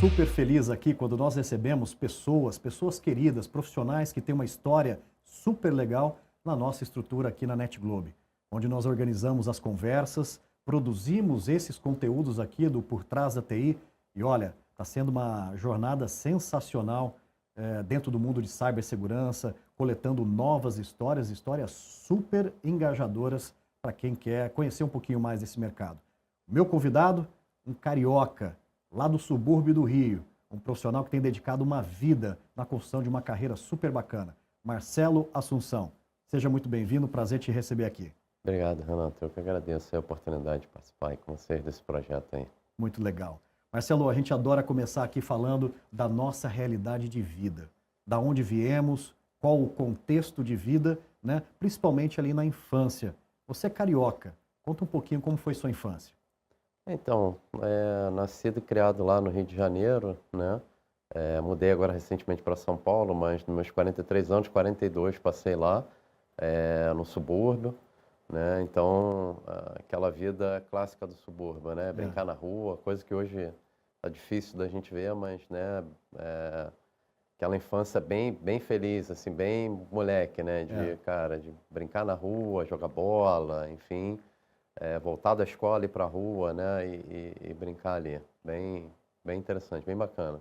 super feliz aqui quando nós recebemos pessoas queridas, profissionais que têm uma história super legal na nossa estrutura aqui na NetGlobe, onde nós organizamos as conversas, produzimos esses conteúdos aqui do Por Trás da TI e olha, está sendo uma jornada sensacional dentro do mundo de cibersegurança, coletando novas histórias super engajadoras para quem quer conhecer um pouquinho mais desse mercado. Meu convidado, um carioca, lá do subúrbio do Rio, um profissional que tem dedicado uma vida na construção de uma carreira super bacana. Marcelo Assunção, seja muito bem-vindo, prazer te receber aqui. Obrigado, Renato. Eu que agradeço a oportunidade de participar aí com vocês desse projeto aí. Muito legal. Marcelo, a gente adora começar aqui falando da nossa realidade de vida, da onde viemos, qual o contexto de vida, né? Principalmente ali na infância. Você é carioca, conta um pouquinho como foi sua infância. Então, nascido e criado lá no Rio de Janeiro, né? Mudei agora recentemente para São Paulo, mas nos meus 43 anos, 42, passei lá, no subúrbio, né? Então, aquela vida clássica do subúrbio, né? Brincar na rua, coisa que hoje tá difícil da gente ver, mas, né? Aquela infância bem feliz, assim, bem moleque, né? Cara, de brincar na rua, jogar bola, enfim. Voltar da escola e ir para a rua, né, e brincar ali. Bem interessante, bem bacana.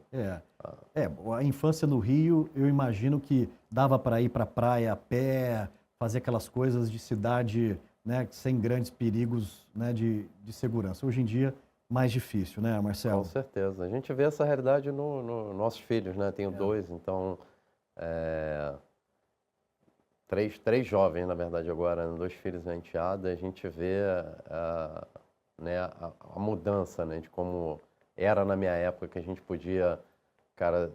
A infância no Rio, eu imagino que dava para ir para a praia a pé, fazer aquelas coisas de cidade, né, sem grandes perigos, né, de segurança. Hoje em dia, mais difícil, né, Marcelo? Com certeza. A gente vê essa realidade no nossos filhos, né? Tenho dois, então... Três jovens, na verdade, agora, dois filhos na enteada, a gente vê né, a mudança, né, de como era na minha época, que a gente podia, cara,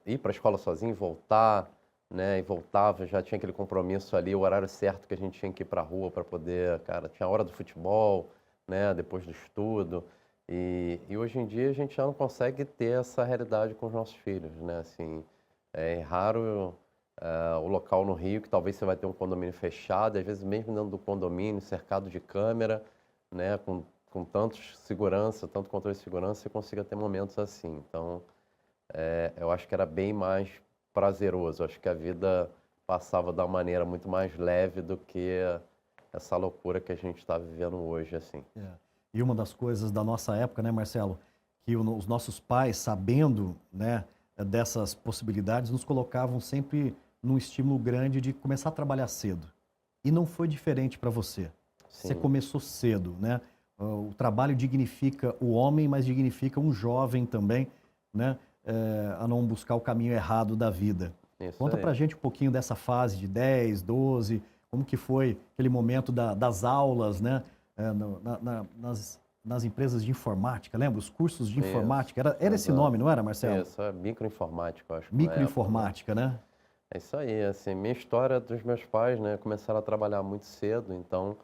ir para a escola sozinho, voltar, né, e voltava, já tinha aquele compromisso ali, o horário certo que a gente tinha que ir para a rua para poder, cara, tinha a hora do futebol, né, depois do estudo, e hoje em dia a gente já não consegue ter essa realidade com os nossos filhos, né, assim, é raro... o local no Rio, que talvez você vai ter um condomínio fechado, às vezes mesmo dentro do condomínio, cercado de câmera, né, com tantos segurança, tanto controle de segurança, você consiga ter momentos assim. Então, eu acho que era bem mais prazeroso, acho que a vida passava de uma maneira muito mais leve do que essa loucura que a gente está vivendo hoje, assim. E uma das coisas da nossa época, né, Marcelo, que os nossos pais, sabendo, né, dessas possibilidades, nos colocavam sempre num estímulo grande de começar a trabalhar cedo. E não foi diferente para você. Sim. Você começou cedo, né? O trabalho dignifica o homem, mas dignifica um jovem também, né? A não buscar o caminho errado da vida. Isso Conta aí. pra gente um pouquinho dessa fase de 10, 12, como que foi aquele momento das aulas, né? Nas empresas de informática, lembra? Os cursos de informática. Era esse nome, não era, Marcelo? Isso, microinformática, eu acho. Microinformática, né? É isso aí, assim, minha história dos meus pais, né, começaram a trabalhar muito cedo, então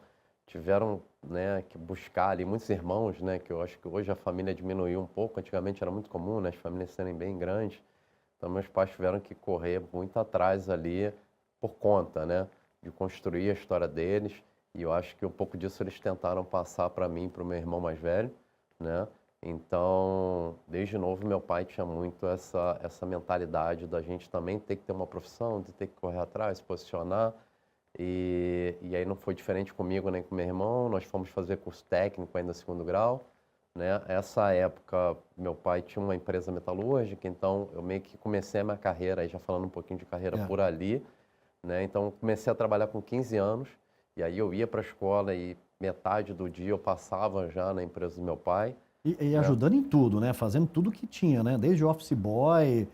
tiveram, né, que buscar ali muitos irmãos, né, que eu acho que hoje a família diminuiu um pouco, antigamente era muito comum, né, as famílias serem bem grandes, então meus pais tiveram que correr muito atrás ali por conta, né, de construir a história deles, e eu acho que um pouco disso eles tentaram passar para mim, para o meu irmão mais velho, né. Então, desde novo, meu pai tinha muito essa mentalidade da gente também ter que ter uma profissão, de ter que correr atrás, se posicionar. E aí não foi diferente comigo nem com meu irmão. Nós fomos fazer curso técnico ainda segundo grau, né? Essa época, meu pai tinha uma empresa metalúrgica, então eu meio que comecei a minha carreira, aí já falando um pouquinho de carreira por ali, né? Então, comecei a trabalhar com 15 anos, e aí eu ia para a escola e metade do dia eu passava já na empresa do meu pai. E ajudando em tudo, né? Fazendo tudo que tinha, né? Desde office boy,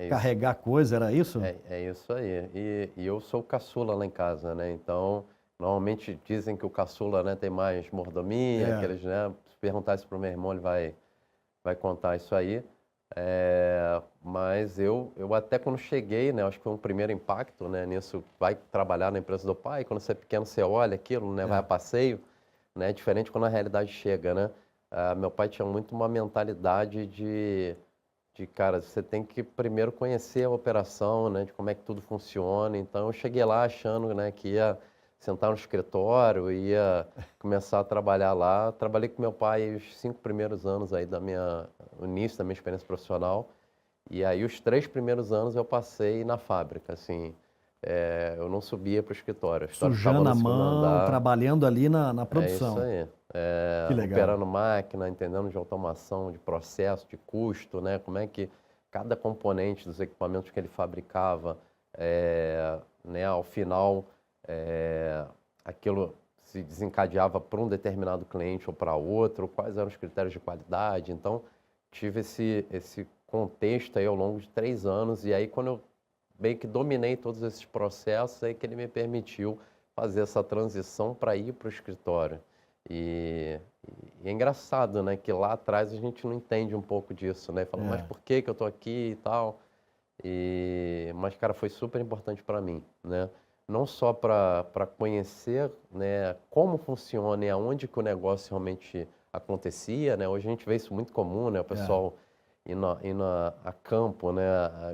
carregar coisa, era isso? É isso aí. E eu sou o caçula lá em casa, né? Então, normalmente dizem que o caçula, né, tem mais mordomia, aqueles, né? Se perguntar isso pro meu irmão, ele vai contar isso aí. Mas eu até quando cheguei, né? Acho que foi um primeiro impacto, né? Nisso, vai trabalhar na empresa do pai. Quando você é pequeno, você olha aquilo, né? Vai a passeio, né? Diferente quando a realidade chega, né? Meu pai tinha muito uma mentalidade cara, você tem que primeiro conhecer a operação, né, de como é que tudo funciona. Então, eu cheguei lá achando, né, que ia sentar no escritório, ia começar a trabalhar lá. Trabalhei com meu pai os 5 primeiros anos aí o início da minha experiência profissional. E aí os 3 primeiros anos eu passei na fábrica, assim, eu não subia para o escritório. O escritório ficava Sujando no a segundo mão, andar. trabalhando ali na É isso produção. aí. Que legal. Operando máquina, entendendo de automação, de processo, de custo, né? Como é que cada componente dos equipamentos que ele fabricava, né, ao final, aquilo se desencadeava para um determinado cliente ou para outro, quais eram os critérios de qualidade. Então, tive esse contexto aí ao longo de 3 anos, e aí quando eu meio que dominei todos esses processos, aí que ele me permitiu fazer essa transição para ir para o escritório. E, e é engraçado, né, que lá atrás a gente não entende um pouco disso, né? Fala, mas por que que eu estou aqui e tal? Mas, cara, foi super importante para mim, né? Não só para conhecer, né, como funciona e aonde que o negócio realmente acontecia, né? Hoje a gente vê isso muito comum, né? O pessoal indo a campo, né?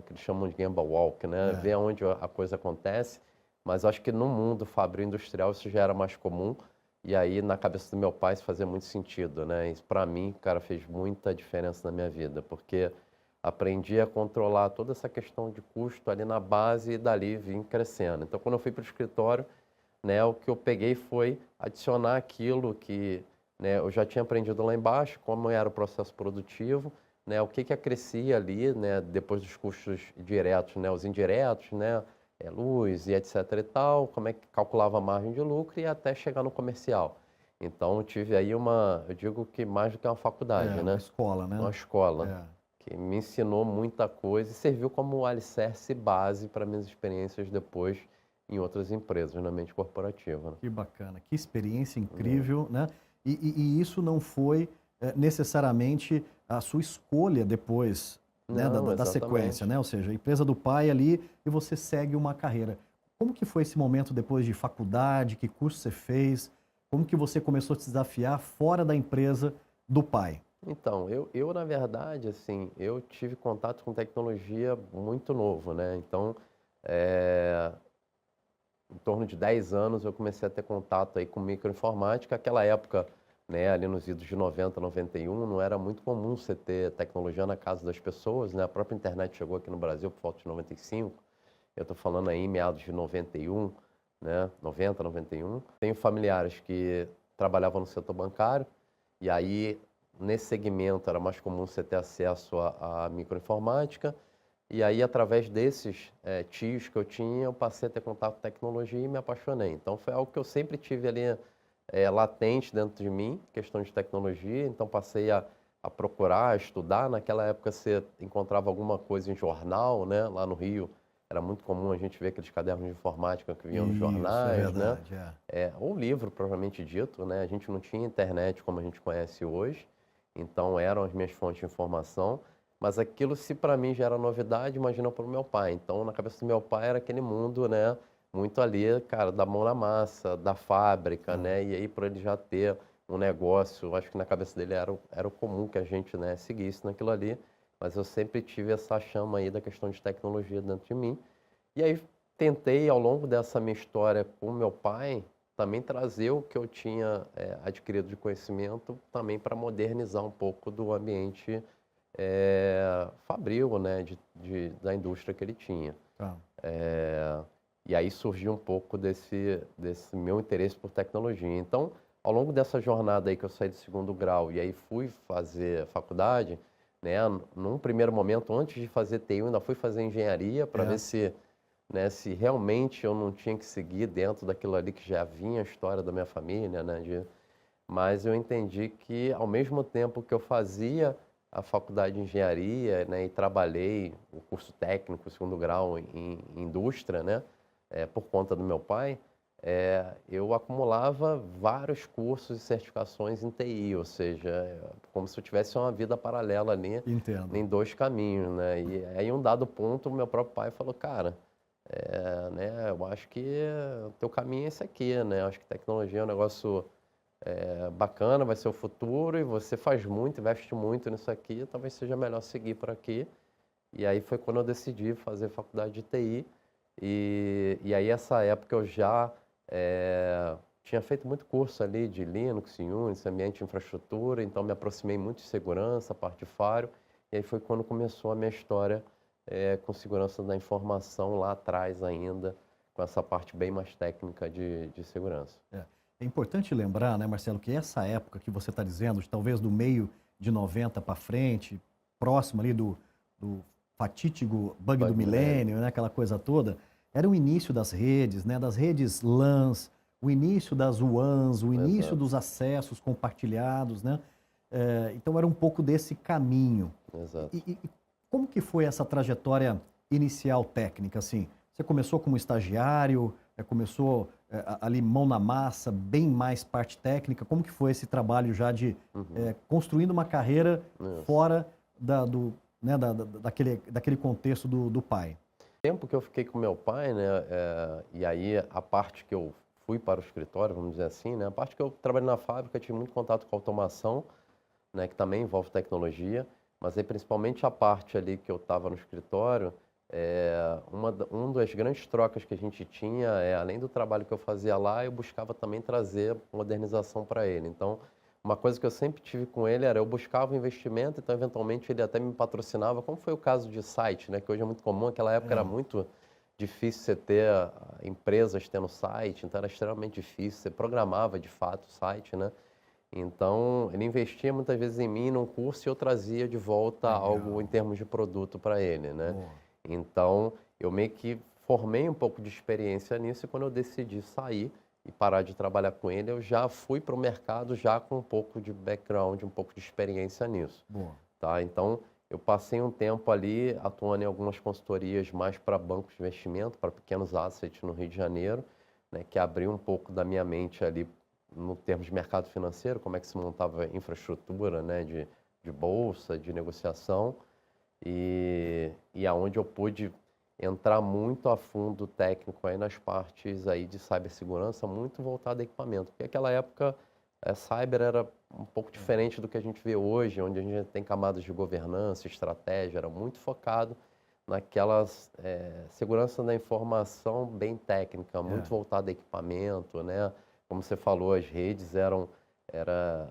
Que eles chamam de Gemba Walk, né? Ver aonde a coisa acontece. Mas acho que no mundo fabril industrial isso já era mais comum. E aí, na cabeça do meu pai, isso fazia muito sentido, né? Isso, para mim, cara, fez muita diferença na minha vida, porque aprendi a controlar toda essa questão de custo ali na base e dali vim crescendo. Então, quando eu fui para o escritório, né, o que eu peguei foi adicionar aquilo que, né, eu já tinha aprendido lá embaixo, como era o processo produtivo, né, o que acrescia ali, né, depois dos custos diretos, né, os indiretos, né, luz e etc e tal, como é que calculava a margem de lucro e até chegar no comercial. Então, eu tive aí eu digo que mais do que uma faculdade, Uma né, escola, né? uma escola que me ensinou muita coisa e serviu como alicerce base para minhas experiências depois em outras empresas, na mente corporativa. Né? Que bacana, que experiência incrível, né? E isso não foi necessariamente a sua escolha depois, né, Não, da sequência, exatamente. né? Ou seja, a empresa do pai ali e você segue uma carreira. Como que foi esse momento depois de faculdade? Que curso você fez? Como que você começou a se desafiar fora da empresa do pai? Então, eu na verdade, assim, eu tive contato com tecnologia muito novo, né? Então, em torno de 10 anos eu comecei a ter contato aí com microinformática. Aquela época, né, ali nos idos de 90, 91, não era muito comum você ter tecnologia na casa das pessoas, né? A própria internet chegou aqui no Brasil por volta de 95. Eu estou falando aí em meados de 91, né? 90, 91. Tenho familiares que trabalhavam no setor bancário e aí nesse segmento era mais comum você ter acesso à microinformática. E aí, através desses tios que eu tinha, eu passei a ter contato com tecnologia e me apaixonei. Então, foi algo que eu sempre tive ali latente dentro de mim, questão de tecnologia. Então, passei a procurar, a estudar. Naquela época, você encontrava alguma coisa em jornal, né? Lá no Rio, era muito comum a gente ver aqueles cadernos de informática que vinham nos Isso, é jornais, né? verdade, Ou livro, propriamente dito, né? A gente não tinha internet como a gente conhece hoje. Então, eram as minhas fontes de informação. Mas aquilo, se para mim já era novidade, imagina para o meu pai. Então, na cabeça do meu pai era aquele mundo, né? Muito ali, cara, da mão na massa, da fábrica, né? E aí, por ele já ter um negócio, acho que na cabeça dele era o comum que a gente, né, seguisse naquilo ali. Mas eu sempre tive essa chama aí da questão de tecnologia dentro de mim. E aí, tentei, ao longo dessa minha história com o meu pai, também trazer o que eu tinha adquirido de conhecimento também para modernizar um pouco do ambiente fabril, né, da indústria que ele tinha. Tá. E aí surgiu um pouco desse meu interesse por tecnologia. Então, ao longo dessa jornada aí que eu saí do segundo grau e aí fui fazer faculdade, né, num primeiro momento, antes de fazer TI, eu ainda fui fazer engenharia para ver se, né, se realmente eu não tinha que seguir dentro daquilo ali que já vinha a história da minha família, né, mas eu entendi que, ao mesmo tempo que eu fazia a faculdade de engenharia, né, e trabalhei o curso técnico, segundo grau em indústria, né, por conta do meu pai, eu acumulava vários cursos e certificações em TI, ou seja, como se eu tivesse uma vida paralela ali, Entendo. em 2 caminhos, né? E aí, em um dado ponto, o meu próprio pai falou, cara, né, eu acho que o teu caminho é esse aqui, né? Eu acho que tecnologia é um negócio bacana, vai ser o futuro e você faz muito, investe muito nisso aqui, talvez seja melhor seguir por aqui. E aí foi quando eu decidi fazer faculdade de TI. E aí, essa época, eu já tinha feito muito curso ali de Linux, Unix, ambiente de infraestrutura, então me aproximei muito de segurança, parte de firewall, e aí foi quando começou a minha história com segurança da informação lá atrás ainda, com essa parte bem mais técnica de segurança. É importante lembrar, né, Marcelo, que essa época que você está dizendo, talvez do meio de 90 para frente, próximo ali do fatídico bug do milênio, né, aquela coisa toda, era o início das redes, né, das redes LANs, o início das WANs, o início Exato. dos acessos compartilhados, né? Então era um pouco desse caminho. Exato. E como que foi essa trajetória inicial técnica, assim? Você começou como estagiário, começou ali mão na massa, bem mais parte técnica. Como que foi esse trabalho já de construindo uma carreira fora daquele contexto do pai? O tempo que eu fiquei com meu pai, né, e aí a parte que eu fui para o escritório, vamos dizer assim, né, a parte que eu trabalhei na fábrica, tive muito contato com automação, né, que também envolve tecnologia, mas aí principalmente a parte ali que eu estava no escritório, uma das grandes trocas que a gente tinha além do trabalho que eu fazia lá, eu buscava também trazer modernização para ele. Então, uma coisa que eu sempre tive com ele era eu buscava investimento, então eventualmente ele até me patrocinava, como foi o caso de site, né, que hoje é muito comum, naquela época era muito difícil você ter empresas tendo site, então era extremamente difícil, você programava de fato o site, né? Então, ele investia muitas vezes em mim num curso e eu trazia de volta algo em termos de produto para ele, né? Então, eu meio que formei um pouco de experiência nisso e quando eu decidi sair e parar de trabalhar com ele, eu já fui para o mercado já com um pouco de background, um pouco de experiência nisso. Tá? Então, eu passei um tempo ali atuando em algumas consultorias mais para bancos de investimento, para pequenos assets no Rio de Janeiro, né, que abriu um pouco da minha mente ali no termos de mercado financeiro, como é que se montava infraestrutura, né, de bolsa, de negociação, e aonde eu pude entrar muito a fundo técnico aí nas partes aí de cibersegurança, muito voltado a equipamento, porque naquela época cyber era um pouco diferente do que a gente vê hoje, onde a gente tem camadas de governança, estratégia, era muito focado naquelas segurança da informação bem técnica, muito voltado a equipamento, né? Como você falou, as redes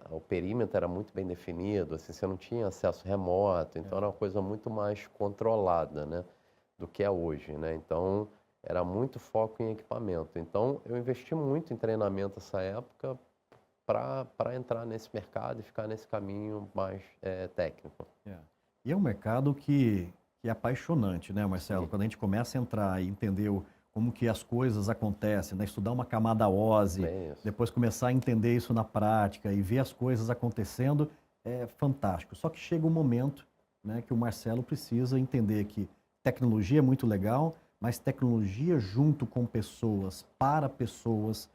o perímetro era muito bem definido, assim, você não tinha acesso remoto, então era uma coisa muito mais controlada, né, do que é hoje, né? Então, era muito foco em equipamento. Então, eu investi muito em treinamento nessa época para entrar nesse mercado e ficar nesse caminho mais técnico. E é um mercado que é apaixonante, né, Marcelo? Quando a gente começa a entrar e entender como que as coisas acontecem, né? Estudar uma camada OSI, depois começar a entender isso na prática e ver as coisas acontecendo, é fantástico. Só que chega um momento, né, que o Marcelo precisa entender que tecnologia é muito legal, mas tecnologia junto com pessoas, para pessoas,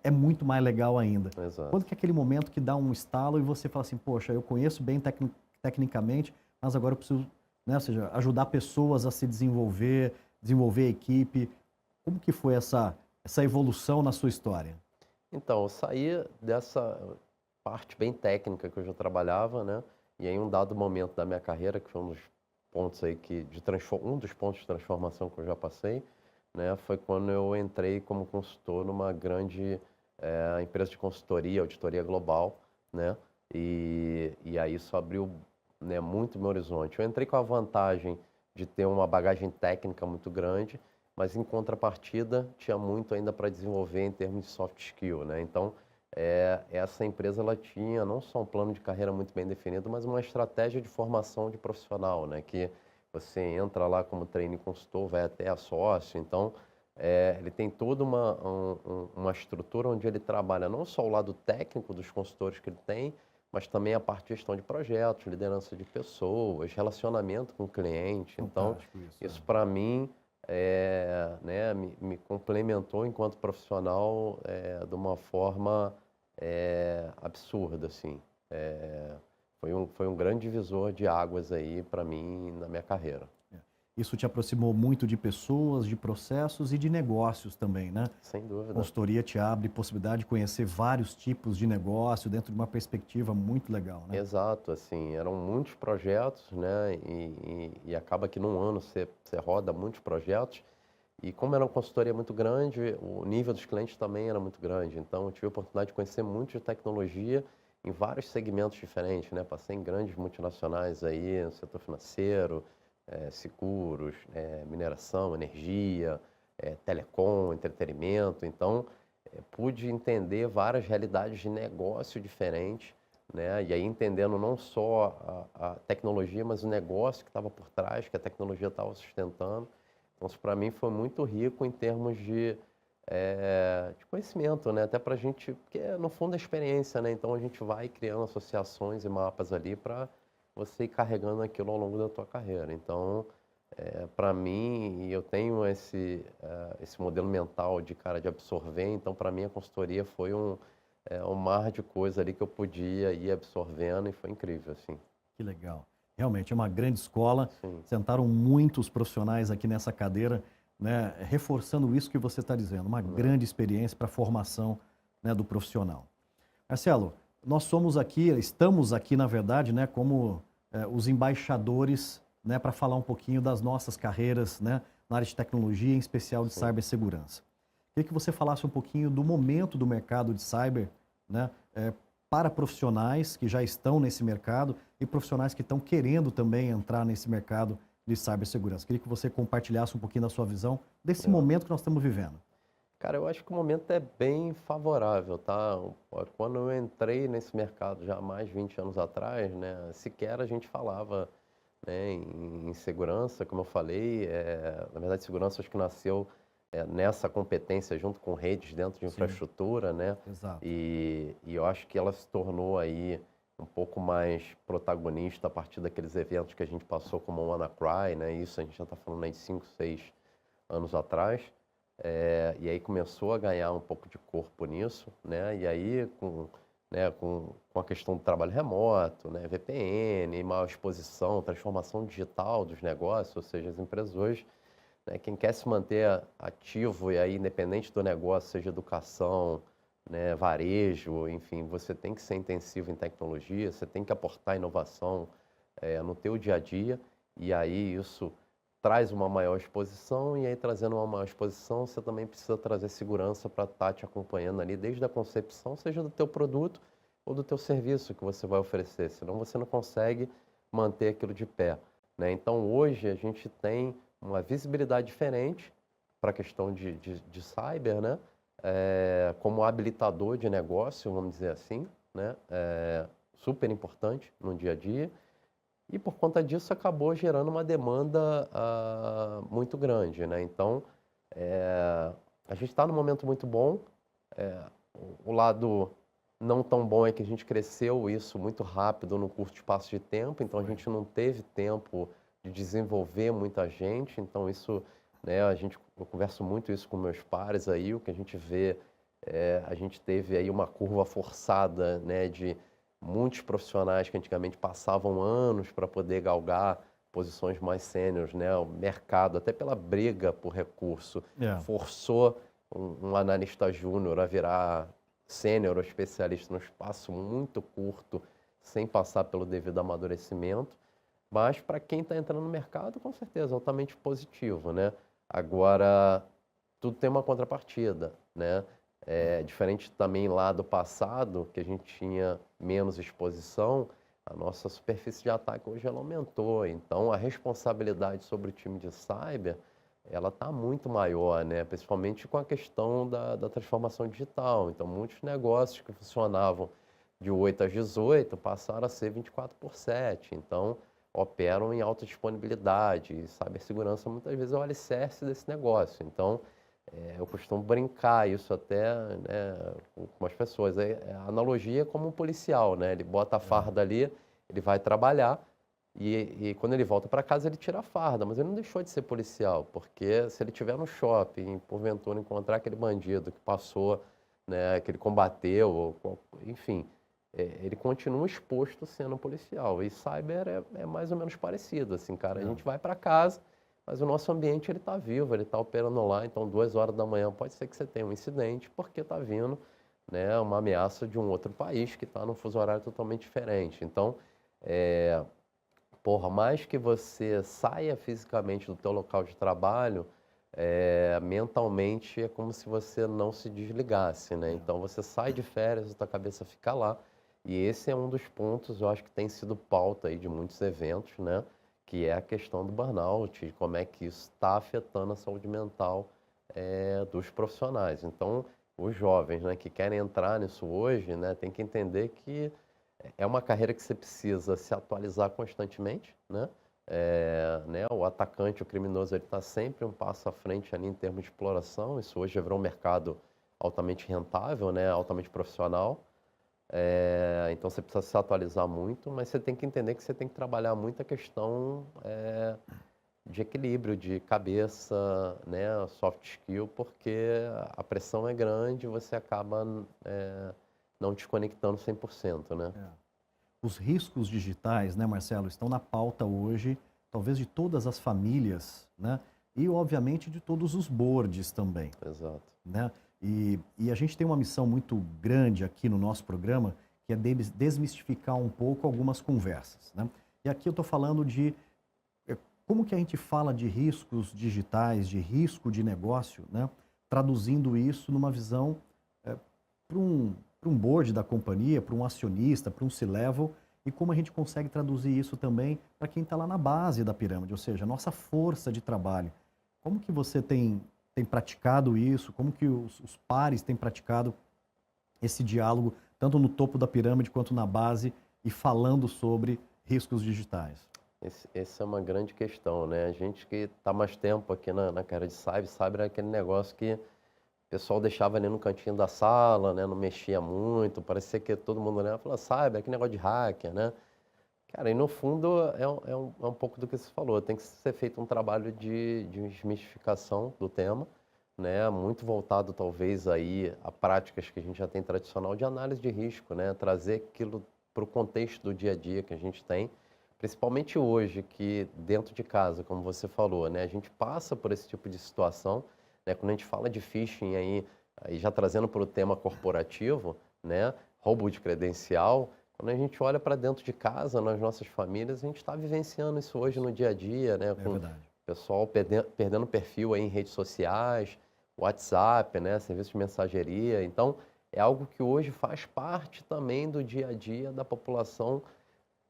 é muito mais legal ainda. Quando que é aquele momento que dá um estalo e você fala assim, poxa, eu conheço bem tecnicamente, mas agora eu preciso, né, ou seja, ajudar pessoas a se desenvolver a equipe. Como que foi essa evolução na sua história? Então, eu saí dessa parte bem técnica que eu já trabalhava, né? E em um dado momento da minha carreira, que foi um dos pontos aí um dos pontos de transformação que eu já passei, né? Foi quando eu entrei como consultor numa grande empresa de consultoria, auditoria global, né? E aí isso abriu, né, muito meu horizonte. Eu entrei com a vantagem de ter uma bagagem técnica muito grande, mas em contrapartida tinha muito ainda para desenvolver em termos de soft skill, né? Então, essa empresa ela tinha não só um plano de carreira muito bem definido, mas uma estratégia de formação de profissional, né? Que você entra lá como trainee consultor, vai até a sócio, então ele tem toda uma estrutura onde ele trabalha não só o lado técnico dos consultores que ele tem, mas também a parte de gestão de projetos, liderança de pessoas, relacionamento com o cliente. Fantástico Então, isso para mim né, me complementou enquanto profissional de uma forma absurda, assim. Foi um grande divisor de águas aí para mim na minha carreira. Isso te aproximou muito de pessoas, de processos e de negócios também, né? Sem dúvida. A consultoria te abre possibilidade de conhecer vários tipos de negócio dentro de uma perspectiva muito legal, né? Exato, assim, eram muitos projetos, né? E acaba que num ano você roda muitos projetos E como era uma consultoria muito grande, o nível dos clientes também era muito grande. Então, eu tive a oportunidade de conhecer muito de tecnologia em vários segmentos diferentes, né? Passei em grandes multinacionais aí, no setor financeiro, seguros, mineração, energia, telecom, entretenimento. Então, pude entender várias realidades de negócio diferentes, né? E aí entendendo não só a tecnologia, mas o negócio que estava por trás, que a tecnologia estava sustentando. Então, isso para mim foi muito rico em termos de conhecimento, né? Até para a gente, porque no fundo é experiência, né? Então a gente vai criando associações e mapas ali para você ir carregando aquilo ao longo da tua carreira. Então, para mim, eu tenho esse modelo mental de cara de absorver, então para mim a consultoria foi um mar de coisa ali que eu podia ir absorvendo e foi incrível, assim. Que legal. Realmente é uma grande escola. Sim, Sentaram muitos profissionais aqui nessa cadeira, né, reforçando isso que você está dizendo, uma né? grande experiência para a formação, né, do profissional. Marcelo, nós somos aqui, estamos aqui, na verdade, né, como os embaixadores, né, para falar um pouquinho das nossas carreiras, né, na área de tecnologia, em especial de Sim. cibersegurança. Queria que você falasse um pouquinho do momento do mercado de cyber, né, para profissionais que já estão nesse mercado e profissionais que estão querendo também entrar nesse mercado de cibersegurança. Queria que você compartilhasse um pouquinho da sua visão desse É. momento que nós estamos vivendo. Cara, eu acho que o momento é bem favorável, tá? Quando eu entrei nesse mercado já há mais de 20 anos atrás, né, sequer a gente falava, né, em segurança, como eu falei, na verdade, segurança acho que nasceu nessa competência junto com redes dentro de Sim, infraestrutura, né? exato. E eu acho que ela se tornou aí um pouco mais protagonista a partir daqueles eventos que a gente passou como o WannaCry, né? Isso a gente já está falando aí de 5, 6 anos atrás. E aí começou a ganhar um pouco de corpo nisso, né? E aí com a questão do trabalho remoto, né? VPN, maior exposição, transformação digital dos negócios, ou seja, as empresas hoje, né? Quem quer se manter ativo e aí independente do negócio, seja educação, né? Varejo, enfim, você tem que ser intensivo em tecnologia, você tem que aportar inovação no teu dia a dia, e aí isso traz uma maior exposição, e aí trazendo uma maior exposição, você também precisa trazer segurança para estar te acompanhando ali desde a concepção, seja do teu produto ou do teu serviço que você vai oferecer, senão você não consegue manter aquilo de pé, né? Então hoje a gente tem uma visibilidade diferente para a questão de cyber, né? Como habilitador de negócio, vamos dizer assim, né? Super importante no dia a dia. E por conta disso acabou gerando uma demanda muito grande, né? Então, a gente está num momento muito bom. É, o lado não tão bom é que a gente cresceu isso muito rápido no curto espaço de tempo, então a Foi. gente não teve tempo de desenvolver muita gente. Então isso, né? Eu converso muito isso com meus pares aí, o que a gente vê a gente teve aí uma curva forçada, né? De muitos profissionais que antigamente passavam anos para poder galgar posições mais sêniores, né? O mercado, até pela briga por recurso, É, forçou um analista júnior a virar sênior ou especialista num espaço muito curto, sem passar pelo devido amadurecimento. Mas para quem está entrando no mercado, com certeza, altamente positivo, né? Agora, tudo tem uma contrapartida, né? Diferente também lá do passado, que a gente tinha menos exposição, a nossa superfície de ataque hoje ela aumentou. Então, a responsabilidade sobre o time de cyber, ela está muito maior, né? Principalmente com a questão da transformação digital. Então, muitos negócios que funcionavam de 8 às 18 passaram a ser 24/7. Então, operam em alta disponibilidade. E cibersegurança muitas vezes é o alicerce desse negócio. Então, eu costumo brincar isso até, né, com as pessoas. A analogia é como um policial, né? Ele bota a é, farda ali, ele vai trabalhar e quando ele volta para casa ele tira a farda, mas ele não deixou de ser policial, porque se ele estiver no shopping, porventura encontrar aquele bandido que passou, né, que ele combateu, enfim, ele continua exposto sendo policial. E cyber é mais ou menos parecido, assim, cara. A é. gente vai para casa, mas o nosso ambiente ele está vivo, ele está operando lá. Então, 2 horas da manhã pode ser que você tenha um incidente porque está vindo, né, uma ameaça de um outro país que está num fuso horário totalmente diferente. Então, por mais que você saia fisicamente do teu local de trabalho, mentalmente é como se você não se desligasse, né? Então você sai de férias, a tua cabeça fica lá. E esse é um dos pontos, eu acho que tem sido pauta aí de muitos eventos, né? Que é a questão do burnout, de como é que isso está afetando a saúde mental dos profissionais. Então, os jovens, né, que querem entrar nisso hoje, né, tem que entender que é uma carreira que você precisa se atualizar constantemente, né? Né, o atacante, o criminoso, ele está sempre um passo à frente ali em termos de exploração. Isso hoje já virou um mercado altamente rentável, né, altamente profissional. Então você precisa se atualizar muito, mas você tem que entender que você tem que trabalhar muito a questão de equilíbrio, de cabeça, né, soft skill, porque a pressão é grande e você acaba não desconectando 100%, né? Os riscos digitais, né, Marcelo, estão na pauta hoje, talvez de todas as famílias, né? E, obviamente, de todos os boards também. Exato. Né? E a gente tem uma missão muito grande aqui no nosso programa, que é desmistificar um pouco algumas conversas, né? E aqui eu estou falando de como que a gente fala de riscos digitais, de risco de negócio, né? Traduzindo isso numa visão para um board da companhia, para um acionista, para um C-level, e como a gente consegue traduzir isso também para quem está lá na base da pirâmide, ou seja, a nossa força de trabalho. Como que você tem praticado isso? Como que os pares têm praticado esse diálogo, tanto no topo da pirâmide quanto na base, e falando sobre riscos digitais? Essa é uma grande questão, né? A gente que está mais tempo aqui na carreira de cyber é aquele negócio que o pessoal deixava ali no cantinho da sala, né? Não mexia muito, parecia que todo mundo olhava e falava, cyber, que negócio de hacker, né? Cara, e no fundo é um pouco do que você falou, tem que ser feito um trabalho de desmistificação do tema, né? Muito voltado talvez aí a práticas que a gente já tem tradicional de análise de risco, né? Trazer aquilo para o contexto do dia a dia que a gente tem, principalmente hoje que dentro de casa, como você falou, né? A gente passa por esse tipo de situação, né? Quando a gente fala de phishing aí já trazendo para o tema corporativo, né? Roubo de credencial. Quando a gente olha para dentro de casa, nas nossas famílias, a gente está vivenciando isso hoje no dia a dia, né? Com o pessoal perdendo perfil aí em redes sociais, WhatsApp, né? Serviço de mensageria. Então, é algo que hoje faz parte também do dia a dia da população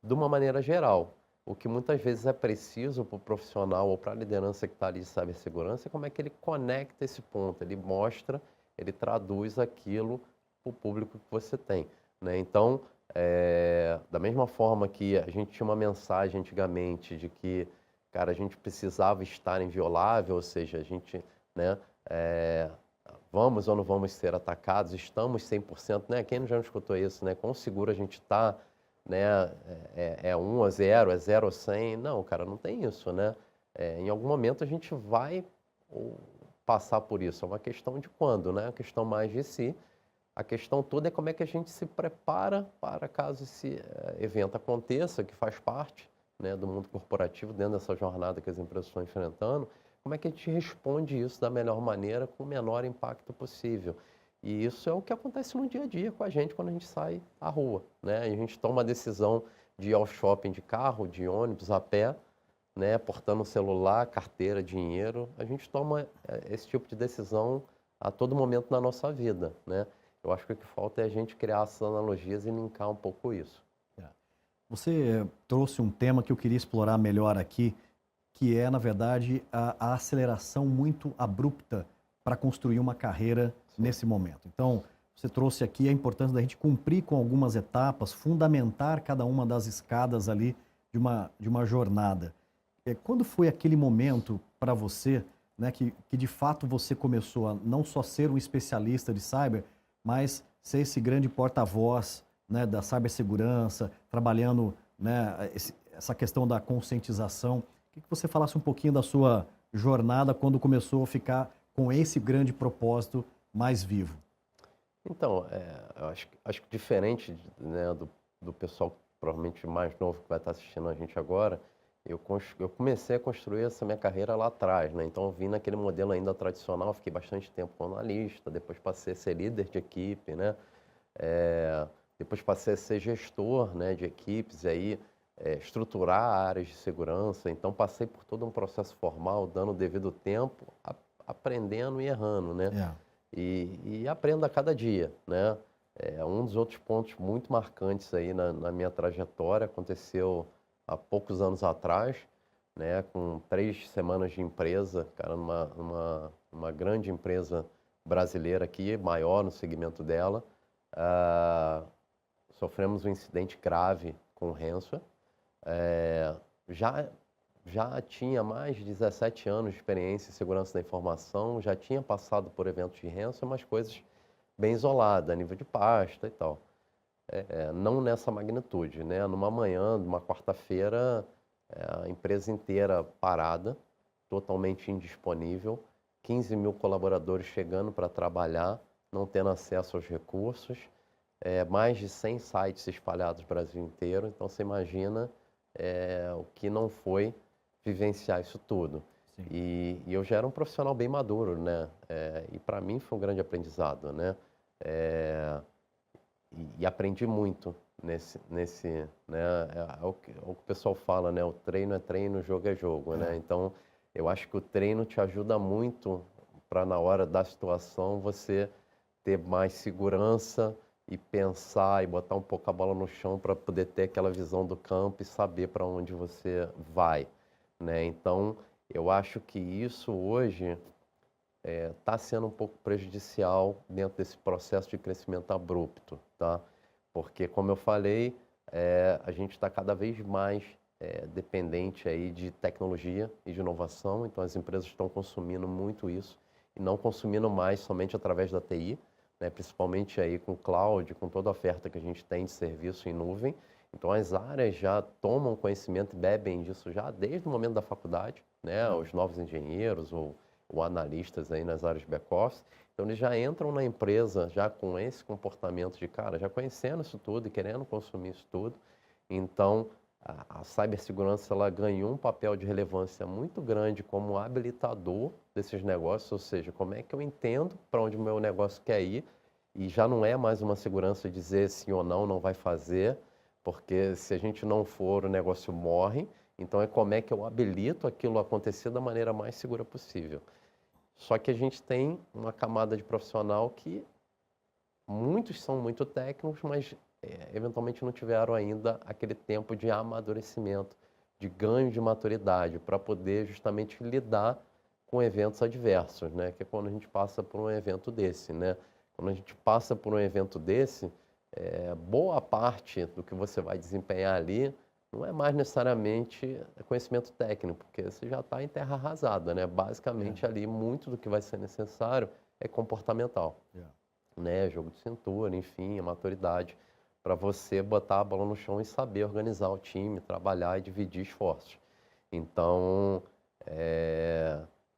de uma maneira geral. O que muitas vezes é preciso para o profissional ou para a liderança que está ali de cibersegurança é como é que ele conecta esse ponto, ele mostra, ele traduz aquilo para o público que você tem, né? Então, da mesma forma que a gente tinha uma mensagem antigamente de que, cara, a gente precisava estar inviolável, ou seja, a gente, né, vamos ou não vamos ser atacados, estamos 100%, né? Quem já não escutou isso, né? Quão seguro a gente está, né? É 1 a 0, é 0 a 100? Não, cara, não tem isso, né? Em algum momento a gente vai passar por isso, é uma questão de quando, né? É uma questão mais de si. A questão toda é como é que a gente se prepara para caso esse evento aconteça, que faz parte, né, do mundo corporativo, dentro dessa jornada que as empresas estão enfrentando, como é que a gente responde isso da melhor maneira, com o menor impacto possível. E isso é o que acontece no dia a dia com a gente quando a gente sai à rua, né? A gente toma a decisão de ir ao shopping de carro, de ônibus, a pé, né, portando o celular, carteira, dinheiro. A gente toma esse tipo de decisão a todo momento na nossa vida, né? Eu acho que o que falta é a gente criar essas analogias e linkar um pouco isso. Você trouxe um tema que eu queria explorar melhor aqui, que é, na verdade, a aceleração muito abrupta para construir uma carreira nesse momento. Então, você trouxe aqui a importância da gente cumprir com algumas etapas, fundamentar cada uma das escadas ali de uma jornada. Quando foi aquele momento para você, né, que de fato você começou a não só ser um especialista de cyber, mas ser esse grande porta-voz, né, da cibersegurança, trabalhando, né, essa questão da conscientização? Que você falasse um pouquinho da sua jornada quando começou a ficar com esse grande propósito mais vivo. Então, eu acho que diferente, né, do pessoal provavelmente mais novo que vai estar assistindo a gente agora, eu comecei a construir essa minha carreira lá atrás, né? Então, eu vim naquele modelo ainda tradicional, fiquei bastante tempo como analista, depois passei a ser líder de equipe, né? Depois passei a ser gestor, né, de equipes, e aí estruturar áreas de segurança. Então, passei por todo um processo formal, dando o devido tempo, aprendendo e errando, né? É. E aprendo a cada dia, né? Um dos outros pontos muito marcantes aí na minha trajetória aconteceu há poucos anos atrás, né? Com 3 semanas de empresa, cara, numa grande empresa brasileira aqui, maior no segmento dela, sofremos um incidente grave com o ransomware. Já, já tinha mais de 17 anos de experiência em segurança da informação, já tinha passado por eventos de ransomware, mas coisas bem isoladas, a nível de pasta e tal. Não nessa magnitude, né? Numa manhã, numa quarta-feira, a empresa inteira parada, totalmente indisponível, 15 mil colaboradores chegando para trabalhar, não tendo acesso aos recursos, mais de 100 sites espalhados no Brasil inteiro. Então, você imagina o que não foi vivenciar isso tudo. E eu já era um profissional bem maduro, né? E para mim foi um grande aprendizado, né? E aprendi muito nesse né? É o que o pessoal fala, né? O treino é treino, o jogo é jogo, né? Então, eu acho que o treino te ajuda muito para, na hora da situação, você ter mais segurança e pensar e botar um pouco a bola no chão para poder ter aquela visão do campo e saber para onde você vai, né? Então, eu acho que isso hoje está sendo um pouco prejudicial dentro desse processo de crescimento abrupto, tá? Porque, como eu falei, a gente está cada vez mais dependente aí de tecnologia e de inovação, então as empresas estão consumindo muito isso e não consumindo mais somente através da TI, né? Principalmente aí com cloud, com toda a oferta que a gente tem de serviço em nuvem. Então as áreas já tomam conhecimento e bebem disso já desde o momento da faculdade, né? Os novos engenheiros ou analistas aí nas áreas de back-office. Então, eles já entram na empresa já com esse comportamento de, cara, já conhecendo isso tudo e querendo consumir isso tudo. Então, a cibersegurança, ela ganhou um papel de relevância muito grande como habilitador desses negócios, ou seja, como é que eu entendo para onde o meu negócio quer ir, e já não é mais uma segurança dizer sim ou não, não vai fazer, porque se a gente não for, o negócio morre. Então, é como é que eu habilito aquilo a acontecer da maneira mais segura possível. Só que a gente tem uma camada de profissional que muitos são muito técnicos, mas eventualmente não tiveram ainda aquele tempo de amadurecimento, de ganho de maturidade, para poder justamente lidar com eventos adversos, né? Que é quando a gente passa por um evento desse, né? Quando a gente passa por um evento desse, boa parte do que você vai desempenhar ali não é mais necessariamente conhecimento técnico, porque você já está em terra arrasada, né? Basicamente, ali, muito do que vai ser necessário é comportamental, né? Jogo de cintura, enfim, a maturidade, para você botar a bola no chão e saber organizar o time, trabalhar e dividir esforços. Então,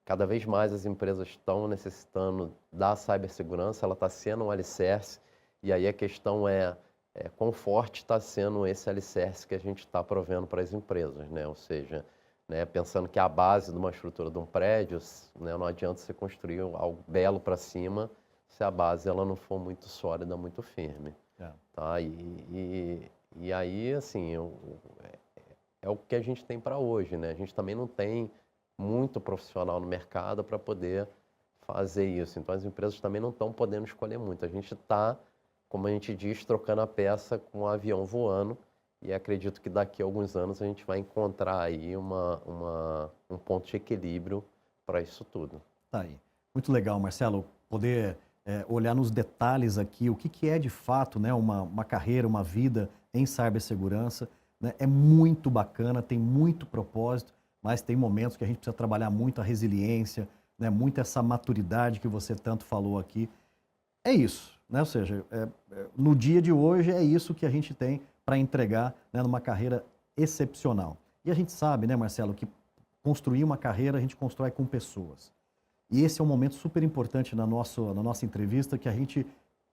cada vez mais as empresas estão necessitando da cibersegurança, ela está sendo um alicerce, e aí a questão quão forte está sendo esse alicerce que a gente está provendo para as empresas, né? Ou seja, né, pensando que a base de uma estrutura de um prédio, né, não adianta você construir algo belo para cima se a base ela não for muito sólida, muito firme. Tá? E aí, assim, é o que a gente tem para hoje, né? A gente também não tem muito profissional no mercado para poder fazer isso. Então, as empresas também não estão podendo escolher muito. A gente está, como a gente diz, trocando a peça com o avião voando, e acredito que daqui a alguns anos a gente vai encontrar aí um ponto de equilíbrio para isso tudo. Tá aí. Muito legal, Marcelo, poder olhar nos detalhes aqui o que é de fato, né, uma carreira, uma vida em cibersegurança, né? É muito bacana, tem muito propósito, mas tem momentos que a gente precisa trabalhar muito a resiliência, né, muito essa maturidade que você tanto falou aqui. É isso, né? Ou seja, no dia de hoje é isso que a gente tem para entregar, né, numa carreira excepcional. E a gente sabe, né, Marcelo, que construir uma carreira a gente constrói com pessoas. E esse é um momento super importante na nossa entrevista, que a gente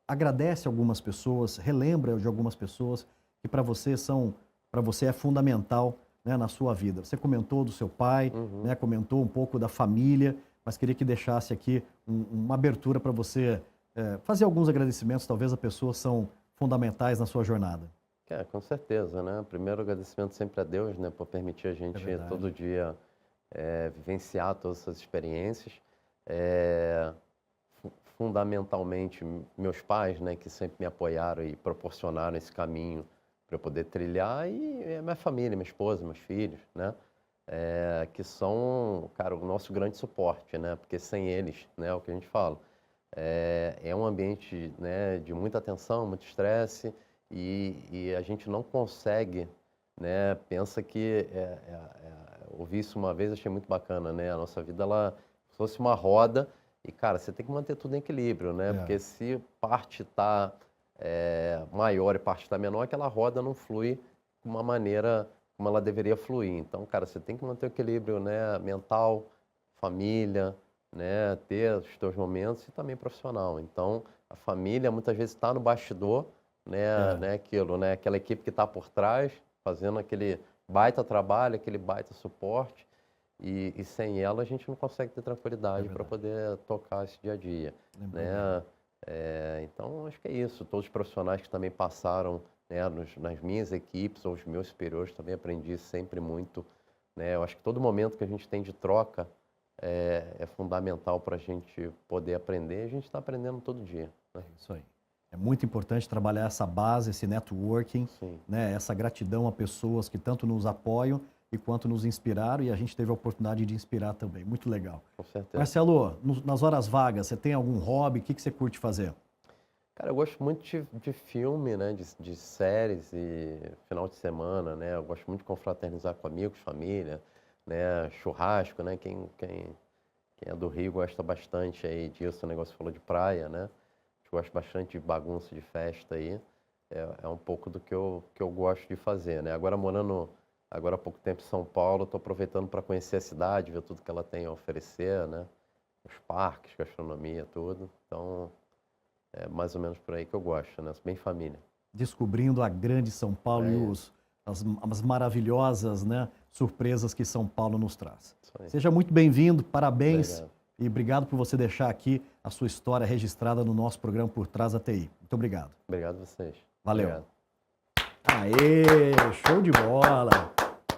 agradece algumas pessoas, relembra de algumas pessoas que para você é fundamental, né, na sua vida. Você comentou do seu pai, né, comentou um pouco da família, mas queria que deixasse aqui uma abertura para você fazer alguns agradecimentos, talvez a pessoas são fundamentais na sua jornada. Com certeza, né? Primeiro agradecimento sempre a Deus, né, por permitir a gente todo dia vivenciar todas essas experiências. Fundamentalmente, meus pais, né, que sempre me apoiaram e proporcionaram esse caminho para eu poder trilhar, e a minha família, minha esposa, meus filhos, né, que são, cara, o nosso grande suporte, né, porque sem eles, né, é o que a gente fala, é um ambiente, né, de muita tensão, muito estresse, e a gente não consegue, né, pensa que, ouvi isso uma vez, achei muito bacana, né, a nossa vida, ela fosse uma roda, e, cara, você tem que manter tudo em equilíbrio, né? Porque se parte está maior e parte está menor, aquela roda não flui de uma maneira como ela deveria fluir. Então, cara, você tem que manter o equilíbrio, né? Mental, família, né? Ter os teus momentos e também profissional. Então, a família muitas vezes está no bastidor, né? Aquilo, né? Aquela equipe que está por trás, fazendo aquele baita trabalho, aquele baita suporte. E sem ela a gente não consegue ter tranquilidade para poder tocar esse dia a dia, né? Então, acho que é isso. Todos os profissionais que também passaram, né, nas minhas equipes ou os meus superiores, também aprendi sempre muito, né? Eu acho que todo momento que a gente tem de troca é fundamental para a gente poder aprender. A gente está aprendendo todo dia, né? Isso aí. É muito importante trabalhar essa base, esse networking, Sim. né? Essa gratidão a pessoas que tanto nos apoiam e quanto nos inspiraram, e a gente teve a oportunidade de inspirar também. Muito legal. Com certeza. Marcelo, nas horas vagas, você tem algum hobby? O que você curte fazer? Cara, eu gosto muito de filme, né? De séries e final de semana, né? Eu gosto muito de confraternizar com amigos, família, né? Churrasco, né? Quem é do Rio gosta bastante aí disso, o negócio falou de praia, né? Eu gosto bastante de bagunça, de festa aí. É um pouco do que eu gosto de fazer, né? Agora há pouco tempo em São Paulo, estou aproveitando para conhecer a cidade, ver tudo que ela tem a oferecer, né? Os parques, gastronomia, tudo. Então, é mais ou menos por aí que eu gosto, né? Bem família. Descobrindo a grande São Paulo e as maravilhosas, né, surpresas que São Paulo nos traz. Seja muito bem-vindo, parabéns. Obrigado. E obrigado por você deixar aqui a sua história registrada no nosso programa Por Trás da TI. Muito obrigado. Obrigado a vocês. Valeu. Obrigado. Aê, show de bola!